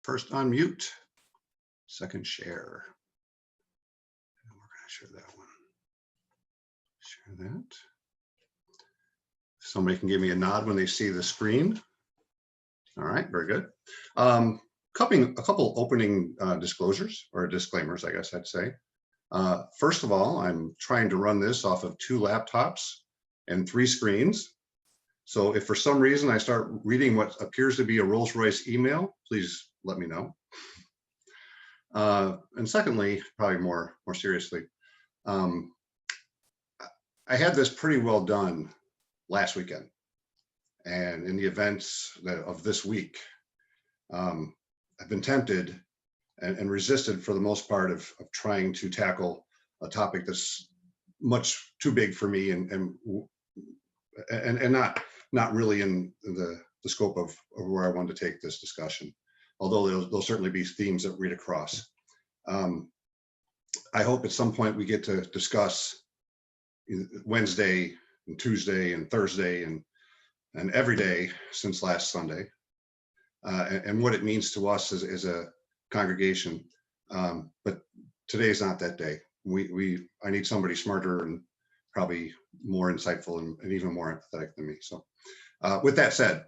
First unmute, second share. And we're going to share that one. Share that. Somebody can give me a nod when they see the screen. All right, very good. A couple opening disclosures or disclaimers, I guess I'd say. First of all, I'm trying to run this off of 2 laptops and 3 screens. So if for some reason I start reading what appears to be a Rolls-Royce email, please let me know. And secondly, probably more seriously, I had this pretty well done last weekend. And in the events of this week, I've been tempted and resisted for the most part of trying to tackle a topic that's much too big for me and not really in the scope of where I wanted to take this discussion, although there'll certainly be themes that read across. I hope at some point we get to discuss Wednesday and Tuesday and Thursday and every day since last Sunday, and what it means to us as a congregation. But today's not that day. I need somebody smarter and probably more insightful and even more empathetic than me. So with that said,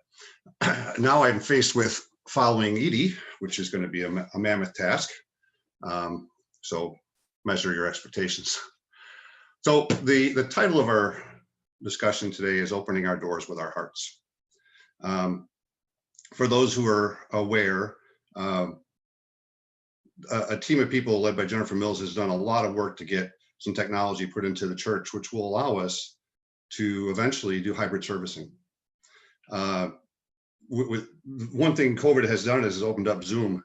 now I'm faced with following Edie, which is going to be a mammoth task. So measure your expectations. So the title of our discussion today is Opening Our Doors with Our Hearts. For those who are aware, a team of people led by Jennifer Mills has done a lot of work to get some technology put into the church, which will allow us to eventually do hybrid servicing. With one thing COVID has done is opened up Zoom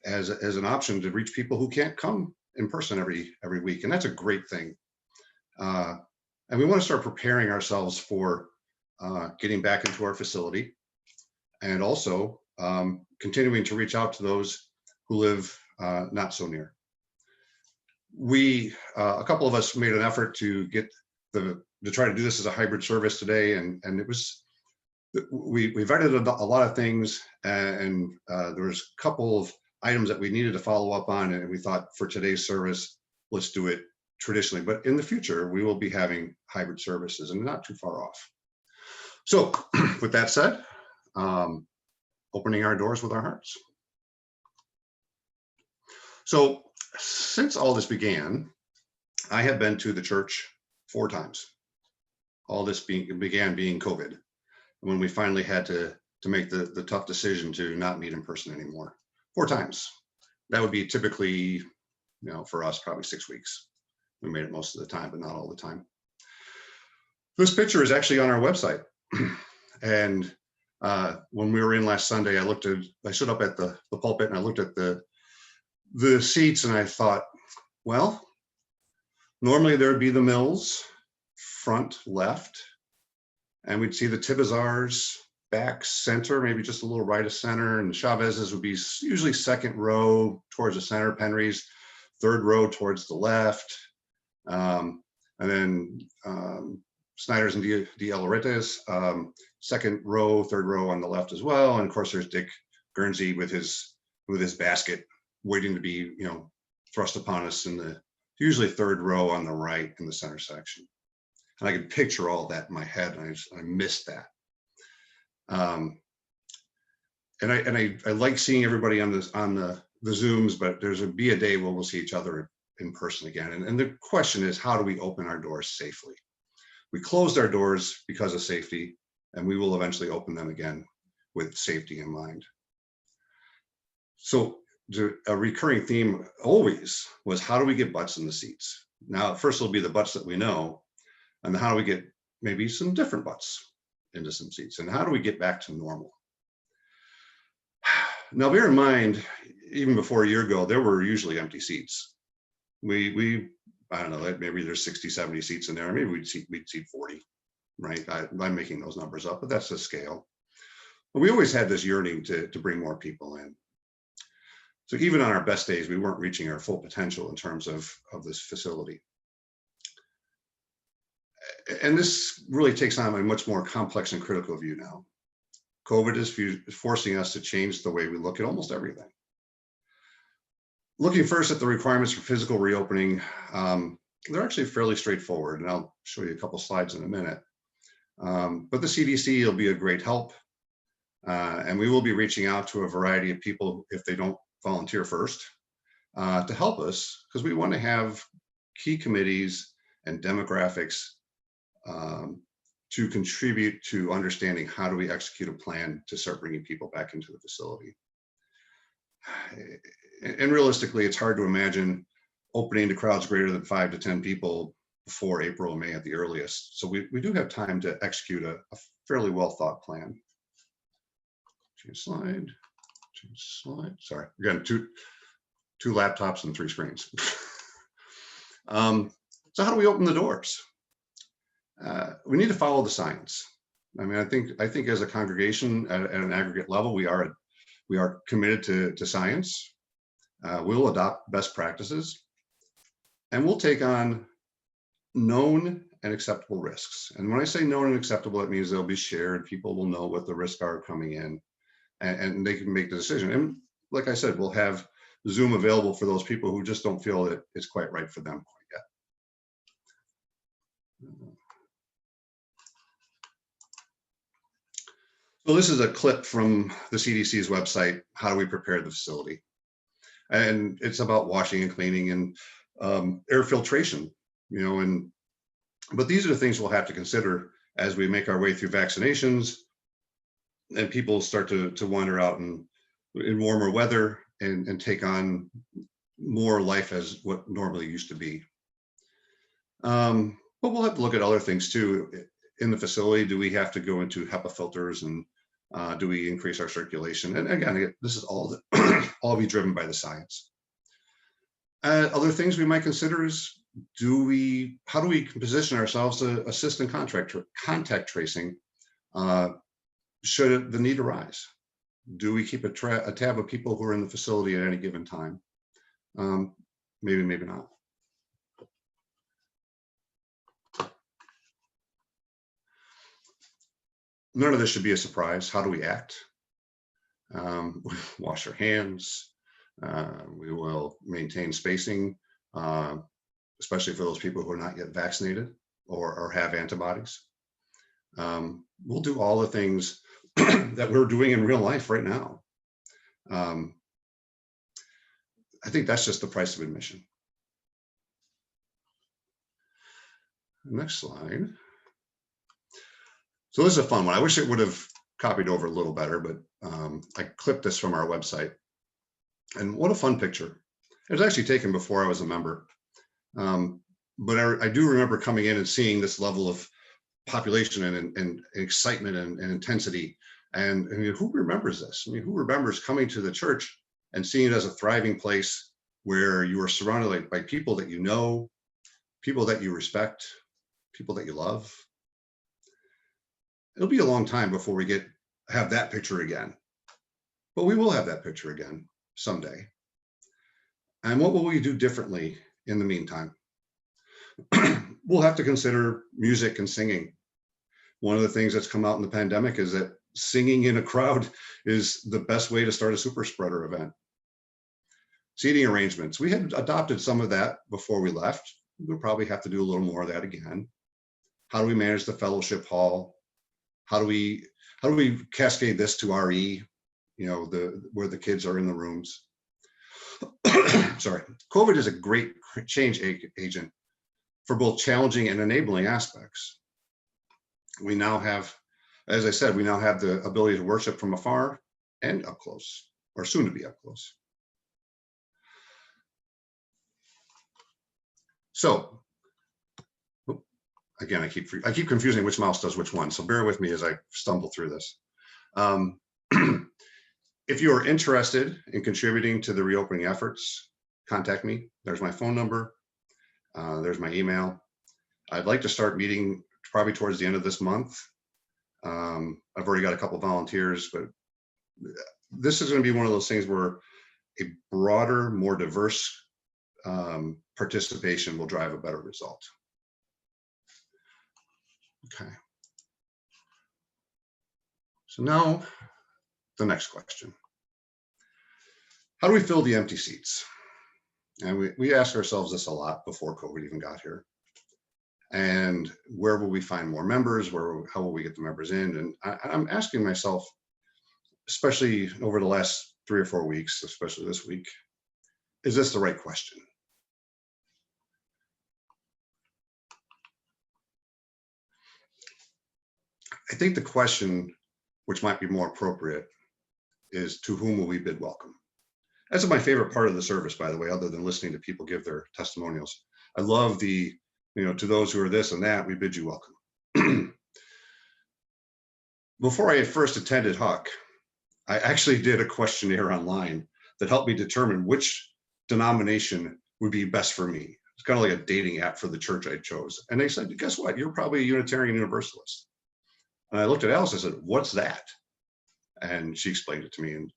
as an option to reach people who can't come in person every week, and that's a great thing. And we want to start preparing ourselves for getting back into our facility, and also continuing to reach out to those who live not so near. A couple of us made an effort to try to do this as a hybrid service today, and it was, we vetted a lot of things, and there was a couple of items that we needed to follow up on, and we thought for today's service, let's do it traditionally. But in the future, we will be having hybrid services, and not too far off. So with that said, opening our doors with our hearts. So since all this began, I have been to the church 4 times. All this began being COVID, when we finally had to make the tough decision to not meet in person anymore. 4 times. That would be typically, for us, probably 6 weeks. We made it most of the time, but not all the time. This picture is actually on our website. And when we were in last Sunday, I stood up at the pulpit and I looked at the seats, and I thought, well, normally there would be the Mills front left, and we'd see the Tibazars back center, maybe just a little right of center, and the Chavez's would be usually second row towards the center, Penry's third row towards the left, and then Snyder's and De Alorete's second row, third row on the left as well, and of course there's Dick Guernsey with his basket waiting to be thrust upon us in the usually third row on the right in the center section. And I could picture all that in my head, and I missed that. And I like seeing everybody on the Zooms, but there'll be a day where we'll see each other in person again. And the question is, how do we open our doors safely? We closed our doors because of safety, and we will eventually open them again with safety in mind. So a recurring theme always was, how do we get butts in the seats? Now, first it'll be the butts that we know, and how do we get maybe some different butts into some seats, and how do we get back to normal? Now, bear in mind, even before a year ago, there were usually empty seats. I don't know, maybe there's 60, 70 seats in there. Maybe we'd seat 40, right? I'm making those numbers up, but that's the scale. But we always had this yearning to bring more people in. So even on our best days, we weren't reaching our full potential in terms of this facility. And this really takes on a much more complex and critical view now. COVID is forcing us to change the way we look at almost everything. Looking first at the requirements for physical reopening, they're actually fairly straightforward, and I'll show you a couple slides in a minute. But the CDC will be a great help, and we will be reaching out to a variety of people if they don't volunteer first to help us, because we want to have key committees and demographics to contribute to understanding how do we execute a plan to start bringing people back into the facility. And realistically, it's hard to imagine opening to crowds greater than 5 to 10 people before April or May at the earliest. So we do have time to execute a fairly well thought plan. Change slide. Sorry, again, two laptops and 3 screens. So how do we open the doors? We need to follow the science. I mean, I think as a congregation at an aggregate level, we are committed to science. We'll adopt best practices, and we'll take on known and acceptable risks. And when I say known and acceptable, it means they'll be shared. People will know what the risks are coming in, and they can make the decision. And like I said, we'll have Zoom available for those people who just don't feel that it's quite right for them quite yet. So this is a clip from the CDC's website, How Do We Prepare the Facility? And it's about washing and cleaning and air filtration, but these are the things we'll have to consider as we make our way through vaccinations and people start to wander out in warmer weather and take on more life as what normally used to be. But we'll have to look at other things too. In the facility, do we have to go into HEPA filters, and do we increase our circulation? And again, this is all all be driven by the science. Other things we might consider is, how do we position ourselves to assist in contact tracing should the need arise? Do we keep a tab of people who are in the facility at any given time? Maybe, maybe not. None of this should be a surprise. How do we act? Wash our hands. We will maintain spacing, especially for those people who are not yet vaccinated or have antibodies. We'll do all the things that we're doing in real life right now. I think that's just the price of admission. Next slide. So this is a fun one. I wish it would have copied over a little better, but I clipped this from our website. And what a fun picture. It was actually taken before I was a member. But I do remember coming in and seeing this level of population and excitement and intensity. And I mean, who remembers this? I mean, who remembers coming to the church and seeing it as a thriving place where you are surrounded by people that you know, people that you respect, people that you love? It'll be a long time before we have that picture again, but we will have that picture again someday. And what will we do differently in the meantime? We'll have to consider music and singing. One of the things that's come out in the pandemic is that singing in a crowd is the best way to start a super spreader event. Seating arrangements. We had adopted some of that before we left. We'll probably have to do a little more of that again. How do we manage the fellowship hall? How do we cascade this to RE, where the kids are in the rooms? Sorry, COVID is a great change agent for both challenging and enabling aspects. We now have, as I said, the ability to worship from afar and up close, or soon to be up close. So, again, I keep confusing which mouse does which one, so bear with me as I stumble through this. If you are interested in contributing to the reopening efforts, contact me. There's my phone number. There's my email. I'd like to start meeting probably towards the end of this month. I've already got a couple volunteers, but this is going to be one of those things where a broader, more diverse participation will drive a better result. Okay. So now the next question. How do we fill the empty seats? And we ask ourselves this a lot before COVID even got here. And where will we find more members? How will we get the members in? And I'm asking myself, especially over the last 3 or 4 weeks, especially this week, is this the right question? I think the question, which might be more appropriate, is to whom will we bid welcome? That's my favorite part of the service, by the way, other than listening to people give their testimonials. I love the, to those who are this and that, we bid you welcome. Before I had first attended Huck, I actually did a questionnaire online that helped me determine which denomination would be best for me. It's kind of like a dating app for the church I chose. And they said, guess what? You're probably a Unitarian Universalist. And I looked at Alice and I said, what's that? And she explained it to me. And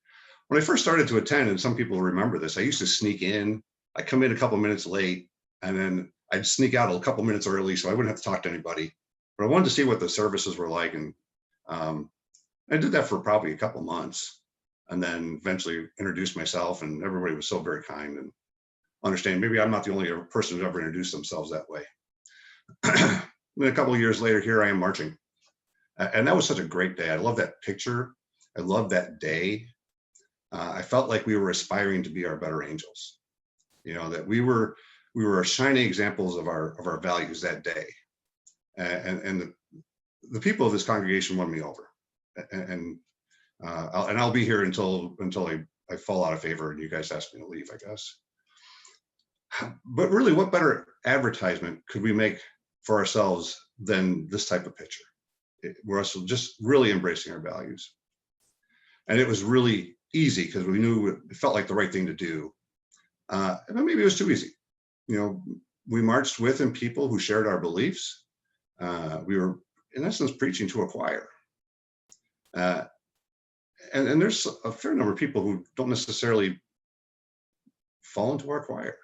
when I first started to attend, and some people remember this, I used to sneak in. I'd come in a couple minutes late, and then I'd sneak out a couple minutes early so I wouldn't have to talk to anybody. But I wanted to see what the services were like. And I did that for probably a couple months, and then eventually introduced myself, and everybody was so very kind and understanding. Maybe I'm not the only person who's ever introduced themselves that way. Then a couple of years later, here I am marching. And that was such a great day. I love that picture. I love that day. I felt like we were aspiring to be our better angels. That we were shining examples of our values that day. And the people of this congregation won me over. And I'll be here until I fall out of favor and you guys ask me to leave, I guess. But really, what better advertisement could we make for ourselves than this type of picture? We're also just really embracing our values. And it was really easy because we knew it felt like the right thing to do. But maybe it was too easy. We marched with and people who shared our beliefs. We were, in essence, preaching to a choir. And there's a fair number of people who don't necessarily fall into our choir.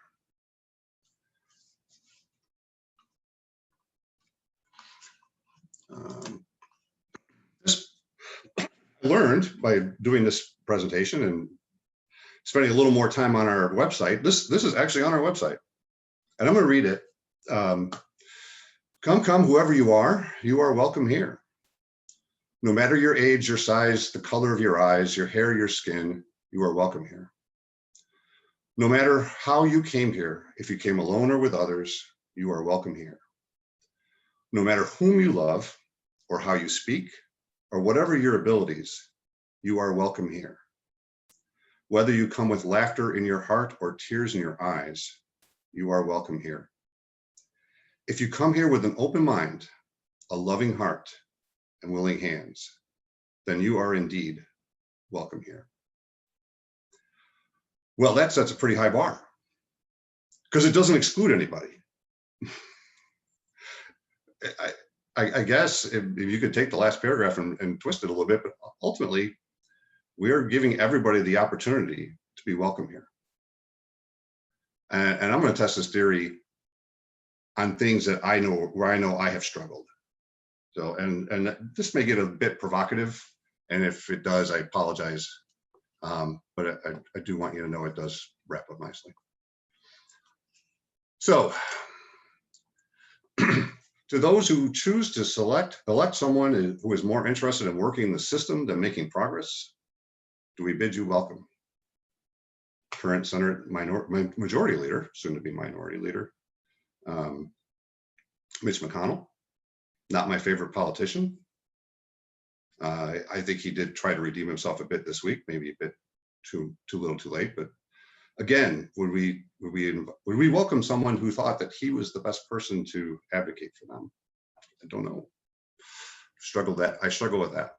I learned by doing this presentation and spending a little more time on our website. This is actually on our website, and I'm going to read it. Come, whoever you are welcome here. No matter your age, your size, the color of your eyes, your hair, your skin, you are welcome here. No matter how you came here, if you came alone or with others, you are welcome here. No matter whom you love or how you speak or whatever your abilities, you are welcome here. Whether you come with laughter in your heart or tears in your eyes, you are welcome here. If you come here with an open mind, a loving heart, and willing hands, then you are indeed welcome here. Well, that sets a pretty high bar because it doesn't exclude anybody. I guess if you could take the last paragraph and twist it a little bit, but ultimately, we are giving everybody the opportunity to be welcome here. And I'm going to test this theory on things that I know I have struggled. So, and this may get a bit provocative, and if it does, I apologize. But I do want you to know it does wrap up nicely. So, to those who choose to elect someone who is more interested in working the system than making progress, do we bid you welcome? Current Senate Majority Leader, soon to be Minority Leader, Mitch McConnell. Not my favorite politician. I think he did try to redeem himself a bit this week, maybe a bit too little too late. But again, would we welcome someone who thought that he was the best person to advocate for them? I don't know. I struggle with that.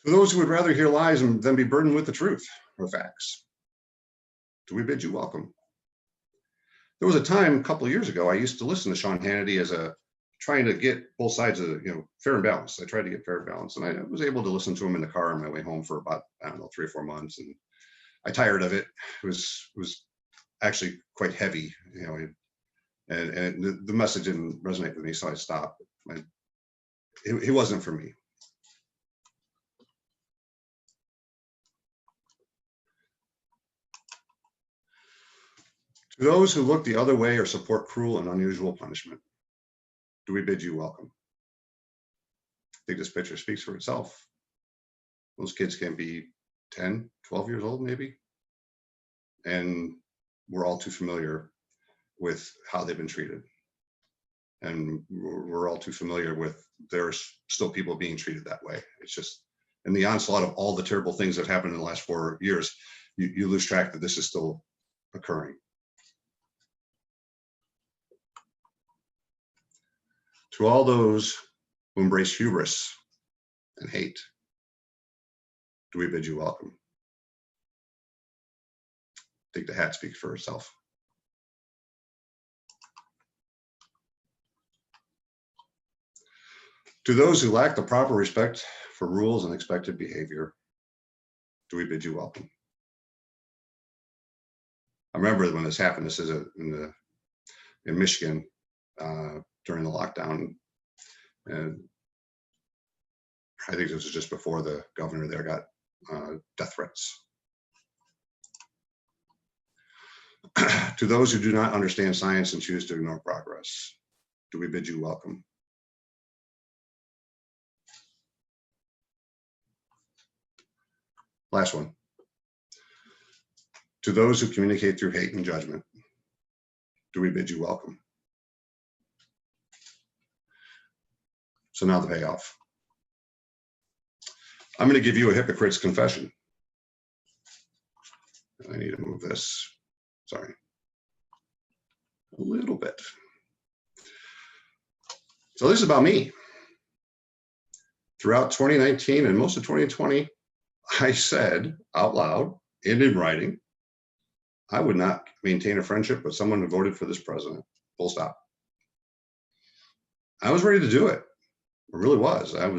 To those who would rather hear lies than be burdened with the truth or facts, do we bid you welcome? There was a time a couple of years ago, I used to listen to Sean Hannity as trying to get both sides of, fair and balanced. I tried to get fair and balanced, and I was able to listen to him in the car on my way home for about, 3 or 4 months. And I tired of it. It was actually quite heavy, and the message didn't resonate with me, so I stopped. It wasn't for me. To those who look the other way or support cruel and unusual punishment, do we bid you welcome? I think this picture speaks for itself. Those kids can be 10, 12 years old, maybe. And we're all too familiar with how they've been treated. And we're all too familiar with there's still people being treated that way. It's just, in the onslaught of all the terrible things that happened in the last 4 years, you lose track that this is still occurring. To all those who embrace hubris and hate, do we bid you welcome? I think the hat speaks for itself. To those who lack the proper respect for rules and expected behavior, do we bid you welcome? I remember when this happened. This is in Michigan during the lockdown, and I think this was just before the governor there got death threats. To those who do not understand science and choose to ignore progress, do we bid you welcome? Last one. To those who communicate through hate and judgment, do we bid you welcome? So now the payoff. I'm going to give you a hypocrite's confession. I need to move this. Sorry. A little bit. So this is about me. Throughout 2019 and most of 2020, I said out loud and in writing, I would not maintain a friendship with someone who voted for this president. Full stop. I was ready to do it. I really was. I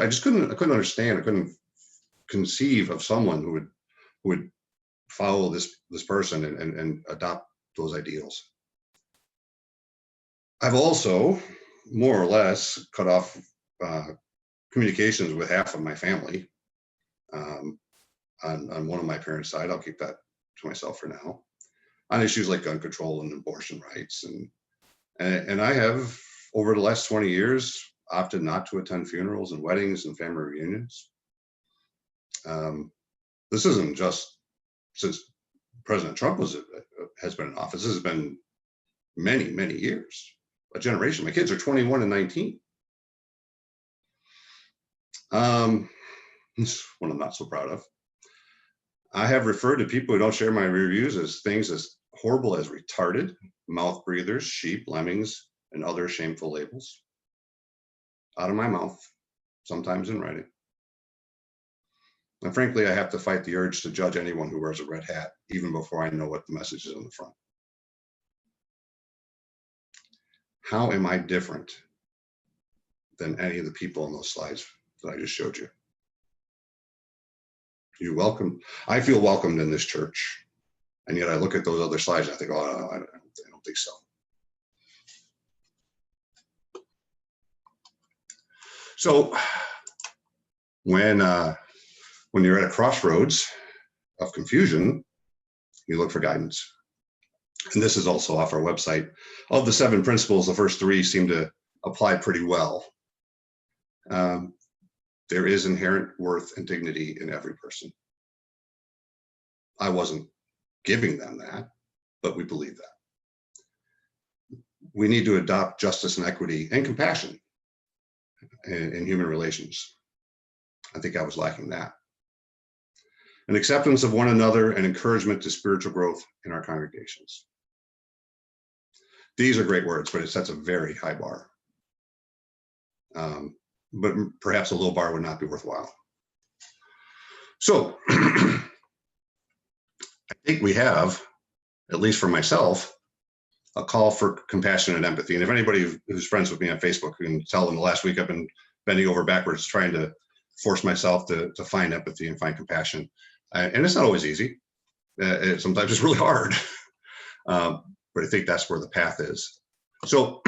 just couldn't understand. I couldn't conceive of someone who would follow this person and adopt those ideals. I've also more or less cut off communications with half of my family on one of my parents' side. I'll keep that to myself for now, on issues like gun control and abortion rights. And I have, over the last 20 years, opted not to attend funerals and weddings and family reunions. This isn't just since President Trump has been in office. This has been many, many years, a generation. My kids are 21 and 19. This is one I'm not so proud of. I have referred to people who don't share my reviews as things as horrible as retarded, mouth breathers, sheep, lemmings, and other shameful labels. Out of my mouth, sometimes in writing. And frankly, I have to fight the urge to judge anyone who wears a red hat, even before I know what the message is on the front. How am I different than any of the people in those slides that I just showed you? I feel welcomed in this church. And yet I look at those other slides and I think, oh, no, I don't think so. So when you're at a crossroads of confusion, you look for guidance. And this is also off our website. Of the 7 principles, the first 3 seem to apply pretty well. There is inherent worth and dignity in every person. I wasn't giving them that, but we believe that. We need to adopt justice and equity and compassion in human relations. I think I was lacking that. An acceptance of one another and encouragement to spiritual growth in our congregations. These are great words, but it sets a very high bar. But perhaps a low bar would not be worthwhile. So I think we have, at least for myself, a call for compassion and empathy. And if anybody who's friends with me on Facebook can tell them the last week I've been bending over backwards trying to force myself to find empathy and find compassion. And it's not always easy. Sometimes it's really hard. But I think that's where the path is. So,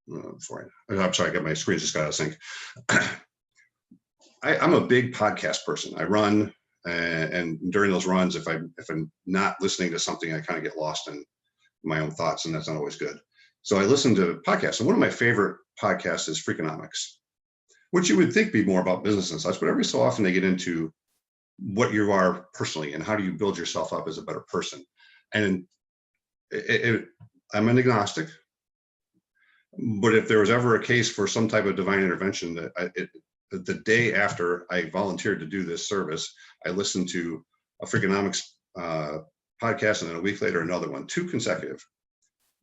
I'm sorry, I got my screen just got out of sync. I'm a big podcast person. I run, and during those runs, if I'm not listening to something, I kind of get lost my own thoughts, and that's not always good. So I listen to podcasts, and one of my favorite podcasts is Freakonomics, which you would think be more about business and such, but every so often they get into what you are personally and how do you build yourself up as a better person. And I'm an agnostic, but if there was ever a case for some type of divine intervention, the day after I volunteered to do this service, I listened to a Freakonomics podcast, and then a week later another one, 2 consecutive,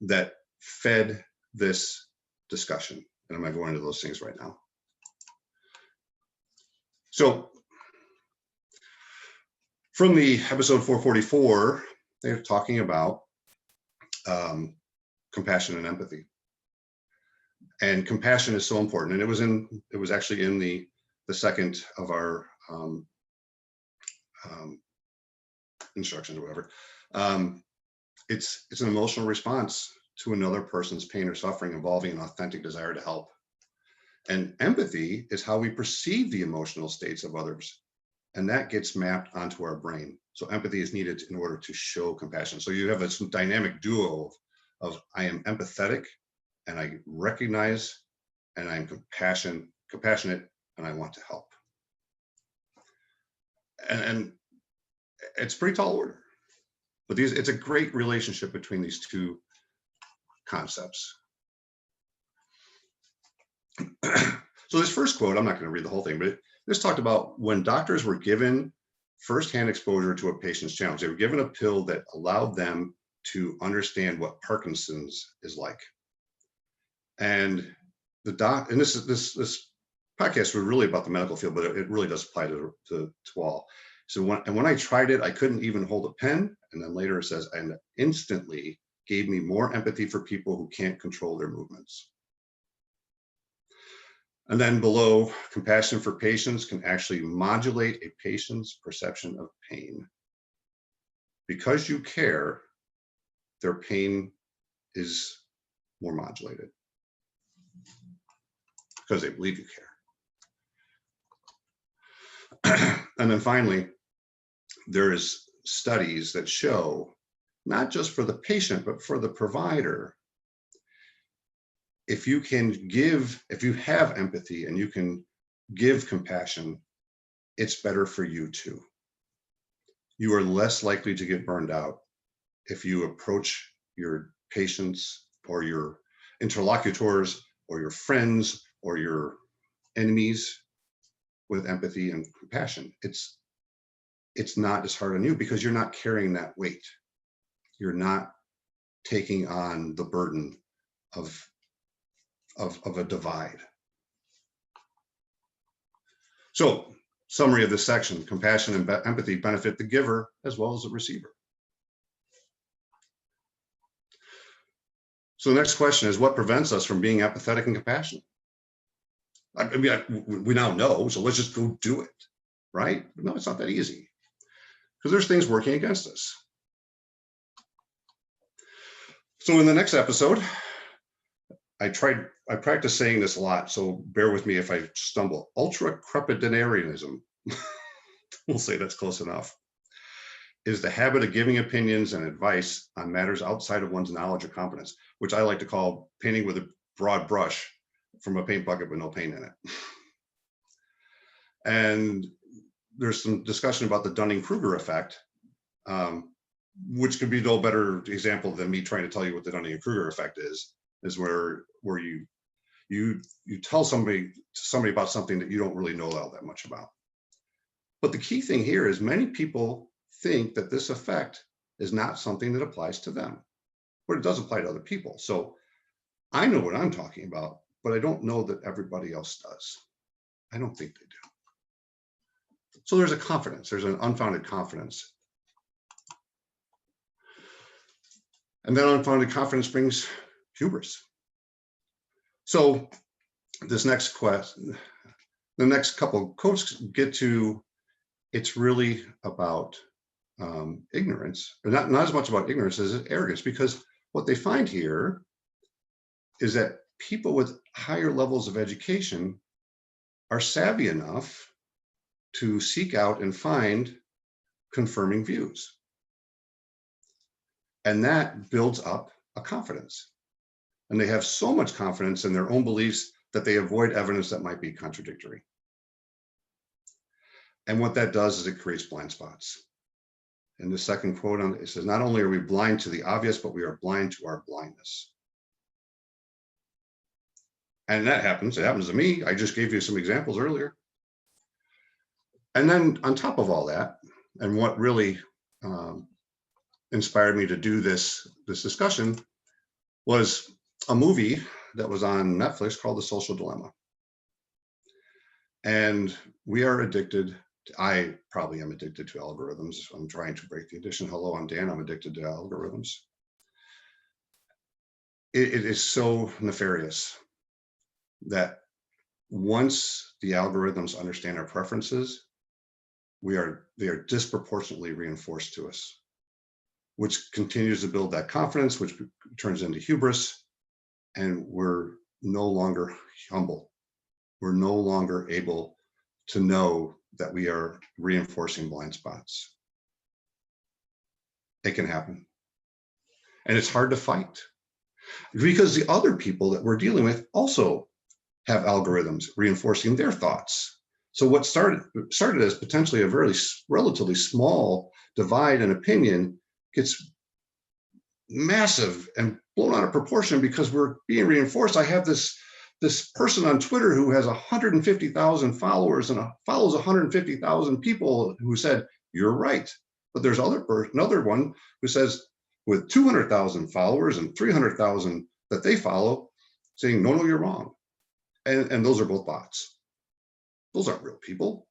that fed this discussion. And I'm going to go into those things right now. So from the episode 444, they're talking about compassion and empathy. And compassion is so important. And it was actually in the second of our instructions or whatever. It's an emotional response to another person's pain or suffering involving an authentic desire to help. And empathy is how we perceive the emotional states of others, and that gets mapped onto our brain. So empathy is needed in order to show compassion. So you have this dynamic duo of I am empathetic, and I recognize, and I'm compassionate, and I want to help. And it's pretty tall order, but it's a great relationship between these two concepts. So this first quote, I'm not going to read the whole thing, but this talked about when doctors were given firsthand exposure to a patient's challenge. They were given a pill that allowed them to understand what Parkinson's is like. And this podcast was really about the medical field, but it really does apply to all. So when I tried it, I couldn't even hold a pen. And then later it says, and instantly gave me more empathy for people who can't control their movements. And then below, compassion for patients can actually modulate a patient's perception of pain. Because you care, their pain is more modulated because they believe you care. And then finally, there is studies that show, not just for the patient, but for the provider, if you have empathy and you can give compassion, it's better for you too. You are less likely to get burned out if you approach your patients or your interlocutors or your friends or your enemies with empathy and compassion. It's not as hard on you because you're not carrying that weight. You're not taking on the burden of a divide. So, summary of this section: compassion and empathy benefit the giver as well as the receiver. So the next question is, what prevents us from being empathetic and compassionate? I mean, we now know, so let's just go do it, right? But no, it's not that easy because there's things working against us. So in the next episode, I practice saying this a lot, so bear with me if I stumble. Ultra-crepidarianism, we'll say that's close enough, is the habit of giving opinions and advice on matters outside of one's knowledge or competence, which I like to call painting with a broad brush from a paint bucket with no paint in it. And there's some discussion about the Dunning-Kruger effect, which could be no better example than me trying to tell you what the Dunning-Kruger effect is where you tell somebody about something that you don't really know all that much about. But the key thing here is many people think that this effect is not something that applies to them, but it does apply to other people. So I know what I'm talking about, but I don't know that everybody else does. I don't think they do. So there's there's an unfounded confidence. And then unfounded confidence brings hubris. So this next question, the next couple of quotes get to, it's really about ignorance, but not as much about ignorance as arrogance, because what they find here is that people with higher levels of education are savvy enough to seek out and find confirming views. And that builds up a confidence. And they have so much confidence in their own beliefs that they avoid evidence that might be contradictory. And what that does is it creates blind spots. And the second quote on it says, not only are we blind to the obvious, but we are blind to our blindness. And that happens. It happens to me. I just gave you some examples earlier. And then on top of all that, and what really inspired me to do this discussion was a movie that was on Netflix called The Social Dilemma. And we are addicted. I probably am addicted to algorithms. I'm trying to break the addiction. Hello, I'm Dan. I'm addicted to algorithms. It is so nefarious that once the algorithms understand our preferences, they are disproportionately reinforced to us, which continues to build that confidence, which turns into hubris, and we're no longer humble. We're no longer able to know that we are reinforcing blind spots. It can happen. And it's hard to fight because the other people that we're dealing with also have algorithms reinforcing their thoughts. So what started as potentially a very relatively small divide in opinion gets massive and blown out of proportion because we're being reinforced. I have this person on Twitter who has 150,000 followers and follows 150,000 people who said, you're right. But there's another one who says with 200,000 followers and 300,000 that they follow saying, no, you're wrong. And those are both bots. Those aren't real people.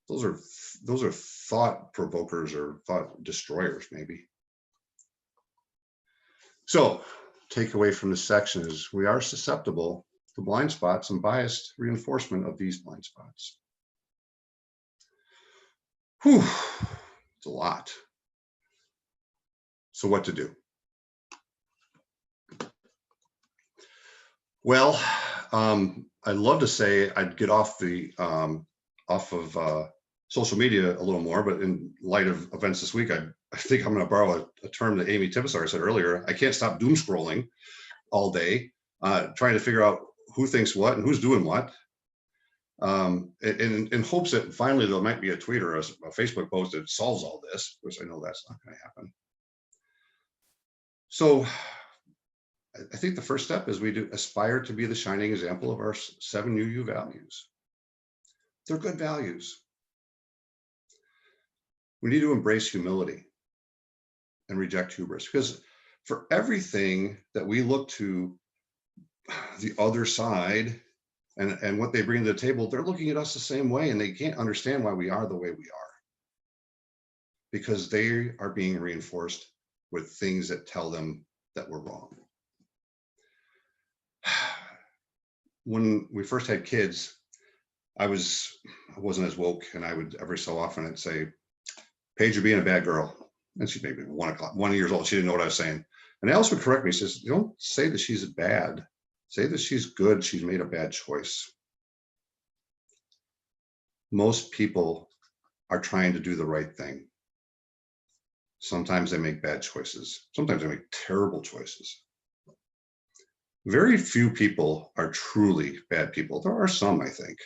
Those are thought provokers or thought destroyers, maybe. So takeaway from this section is we are susceptible to blind spots and biased reinforcement of these blind spots. Whew, it's a lot. So what to do? Well, I'd love to say I'd get off of social media a little more, but in light of events this week, I think I'm going to borrow a term that Amy Tibesar said earlier. I can't stop doom scrolling all day, trying to figure out who thinks what and who's doing what, in hopes that finally there might be a tweet or a Facebook post that solves all this, which I know that's not going to happen. So I think the first step is we do aspire to be the shining example of our 7 UU values. They're good values. We need to embrace humility and reject hubris, because for everything that we look to the other side and what they bring to the table, they're looking at us the same way, and they can't understand why we are the way we are, because they are being reinforced with things that tell them that we're wrong. When we first had kids, I wasn't as woke, and I would every so often I'd say, Paige, you're being a bad girl. And she's maybe 1 years old. She didn't know what I was saying. And Alice would correct me. She says, don't say that she's bad. Say that she's good. She's made a bad choice. Most people are trying to do the right thing. Sometimes they make bad choices. Sometimes they make terrible choices. Very few people are truly bad people. There are some, I think,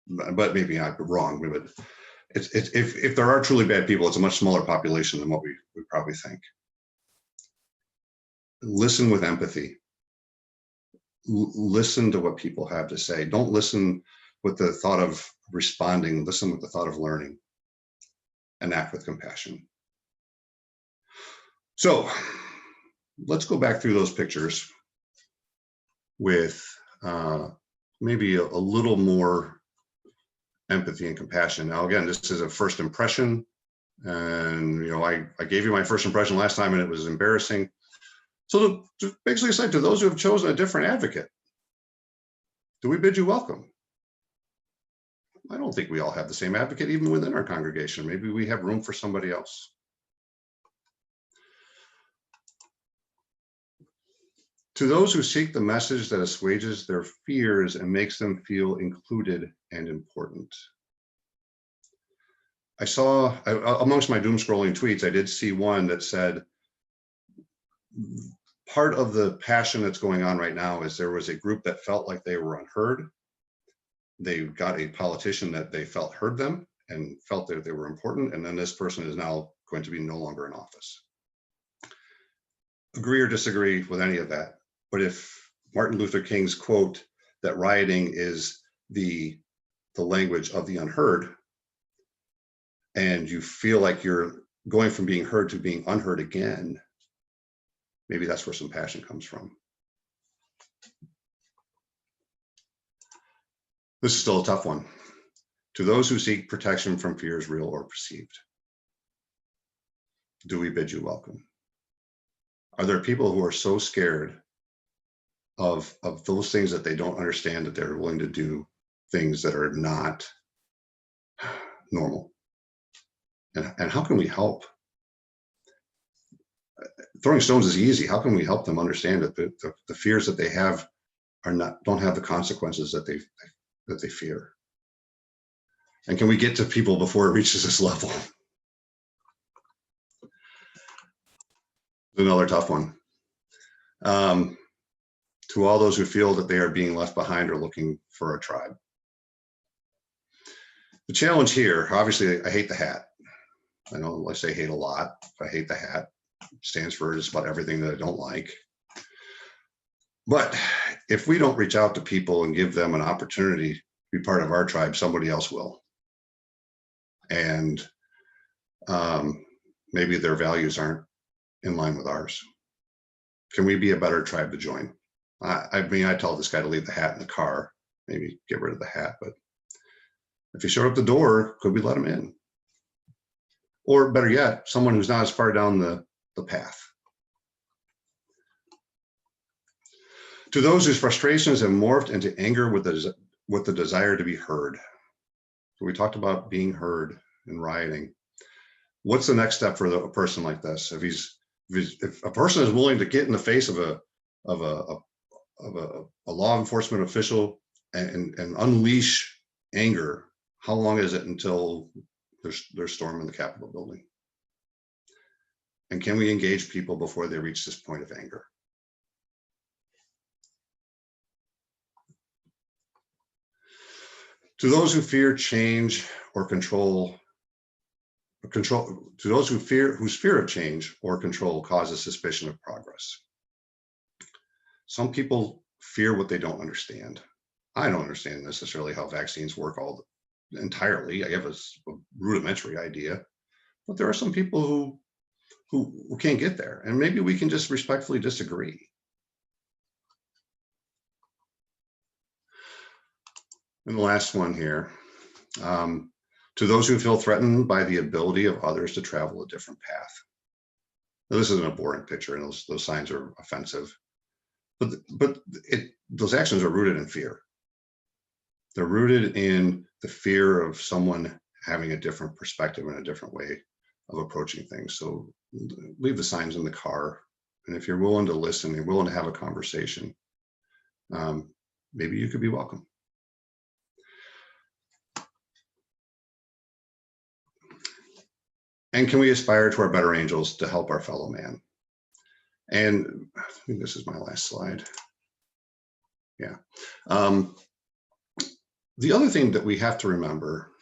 but maybe I'm wrong. But if there are truly bad people, it's a much smaller population than what we probably think. Listen with empathy. Listen to what people have to say. Don't listen with the thought of responding. Listen with the thought of learning, and act with compassion. So let's go back through those pictures with maybe a little more empathy and compassion. Now, again, this is a first impression, and I gave you my first impression last time, and it was embarrassing. So to basically say to those who have chosen a different advocate, do we bid you welcome? I don't think we all have the same advocate, even within our congregation. Maybe we have room for somebody else. To those who seek the message that assuages their fears and makes them feel included and important. I saw, amongst my doom scrolling tweets, I did see one that said, part of the passion that's going on right now is there was a group that felt like they were unheard. They got a politician that they felt heard them and felt that they were important, and then this person is now going to be no longer in office. Agree or disagree with any of that, but if Martin Luther King's quote that rioting is the language of the unheard, and you feel like you're going from being heard to being unheard again, maybe that's where some passion comes from. This is still a tough one. To those who seek protection from fears, real or perceived, do we bid you welcome? Are there people who are so scared of those things that they don't understand that they're willing to do things that are not normal? And how can we help? Throwing stones is easy. How can we help them understand that the fears that they have don't have the consequences that they fear? And can we get to people before it reaches this level? Another tough one. To all those who feel that they are being left behind or looking for a tribe. The challenge here, obviously, I hate the hat. I know I say hate a lot. I hate the hat. It stands for just about everything that I don't like. But if we don't reach out to people and give them an opportunity to be part of our tribe, somebody else will. And maybe their values aren't in line with ours. Can we be a better tribe to join? I mean, I tell this guy to leave the hat in the car, maybe get rid of the hat, but if he showed up the door, could we let him in? Or better yet, someone who's not as far down the path. To those whose frustrations have morphed into anger with the desire to be heard. So we talked about being heard and rioting. What's the next step for a person like this? If a person is willing to get in the face of a law enforcement official and unleash anger, how long is it until they're storming the Capitol building? And can we engage people before they reach this point of anger? To those who fear change or control, to those whose fear of change or control causes suspicion of progress. Some people fear what they don't understand. I don't understand necessarily how vaccines work entirely. I have a rudimentary idea, but there are some people who can't get there, and maybe we can just respectfully disagree. And the last one here, to those who feel threatened by the ability of others to travel a different path. Now, this isn't a boring picture, and those signs are offensive, but those actions are rooted in fear. They're rooted in the fear of someone having a different perspective and a different way of approaching things. So leave the signs in the car, and if you're willing to listen, you're willing to have a conversation, maybe you could be welcome. And can we aspire to our better angels to help our fellow man? And I think this is my last slide. Yeah. The other thing that we have to remember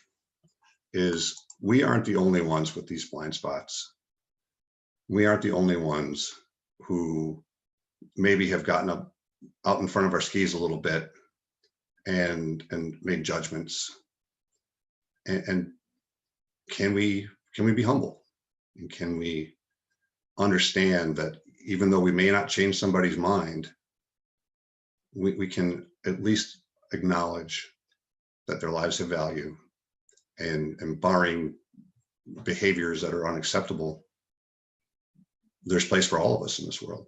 is we aren't the only ones with these blind spots. We aren't the only ones who maybe have gotten up out in front of our skis a little bit and made judgments. And can we be humble? And can we understand that even though we may not change somebody's mind, we can at least acknowledge that their lives have value, and barring behaviors that are unacceptable, there's place for all of us in this world.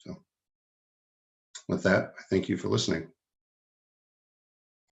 So with that, I thank you for listening.